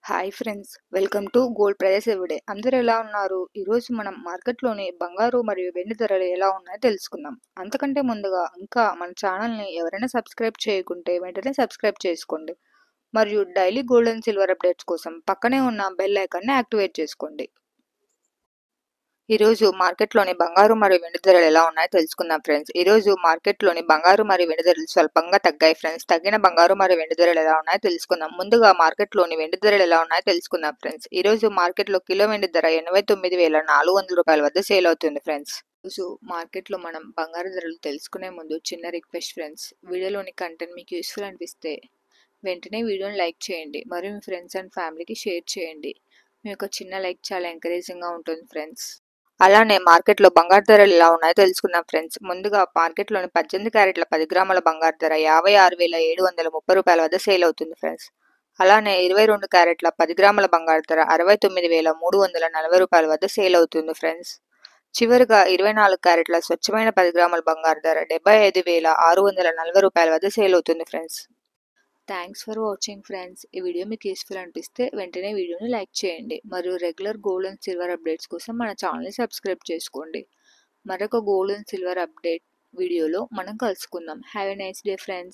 Hi friends, welcome to gold prizes everyday. అందరూ ఎలా ఉన్నారు? ఈరోజు మనం మార్కెట్లోని బంగారు మరియు వెండి ధరలు ఎలా ఉన్నాయో తెలుసుకుందాం. అంతకంటే ముందుగా ఇంకా మన ఛానల్ని ఎవరైనా సబ్స్క్రైబ్ చేయకుంటే వెంటనే సబ్స్క్రైబ్ చేసుకోండి. మరియు daily gold and silver updates కోసం పక్కనే ఉన్న బెల్ ఐకాన్ని యాక్టివేట్ చేసుకోండి. ఈరోజు మార్కెట్లోని బంగారు మరియు వెండి ధరలు ఎలా ఉన్నాయో తెలుసుకుందాం ఫ్రెండ్స్. ఈరోజు మార్కెట్లోని బంగారు మరియు వెండి ధరలు స్వల్పంగా తగ్గాయి ఫ్రెండ్స్. తగ్గిన బంగారు మరియు వెండి ధరలు ఎలా ఉన్నాయో తెలుసుకుందాం. ముందుగా మార్కెట్లోని వెండి ధరలు ఎలా ఉన్నాయో తెలుసుకుందాం ఫ్రెండ్స్. ఈరోజు మార్కెట్లో కిలో వెండి ధర 89,400 రూపాయల వద్ద సేల్ అవుతుంది ఫ్రెండ్స్. ఈరోజు మార్కెట్లో మనం బంగారు ధరలు తెలుసుకునే ముందు చిన్న రిక్వెస్ట్ ఫ్రెండ్స్, వీడియోలోని కంటెంట్ మీకు యూస్ఫుల్ అనిపిస్తే వెంటనే వీడియోని లైక్ చేయండి మరియు మీ ఫ్రెండ్స్ అండ్ ఫ్యామిలీకి షేర్ చేయండి. మీ యొక్క చిన్న లైక్ చాలా ఎంకరేజింగ్గా ఉంటుంది ఫ్రెండ్స్. అలానే మార్కెట్లో బంగారు ధరలు ఎలా ఉన్నాయో తెలుసుకుందాం ఫ్రెండ్స్. ముందుగా మార్కెట్లోని 18 క్యారెట్ల 10 గ్రాముల బంగారు ధర 56,730 రూపాయల వద్ద సేల్ అవుతుంది ఫ్రెండ్స్. అలానే 22 క్యారెట్ల 10 గ్రాముల బంగారు ధర 69,340 రూపాయల వద్ద సేల్ అవుతుంది ఫ్రెండ్స్. చివరిగా 24 క్యారెట్ల స్వచ్ఛమైన 10 గ్రాముల బంగారు ధర 75,640 రూపాయల వద్ద సేల్ అవుతుంది friends. Thanks for watching friends. ఈ వీడియో మీకు యూస్ఫుల్ అనిపిస్తే వెంటనే వీడియోని లైక్ చేయండి మరియు regular gold and silver updates కోసం మన ఛానల్ని సబ్స్క్రైబ్ చేసుకోండి. మరొక గోల్డ్ అండ్ సిల్వర్ అప్డేట్ వీడియోలో మనం కలుసుకుందాం. Have a nice day friends.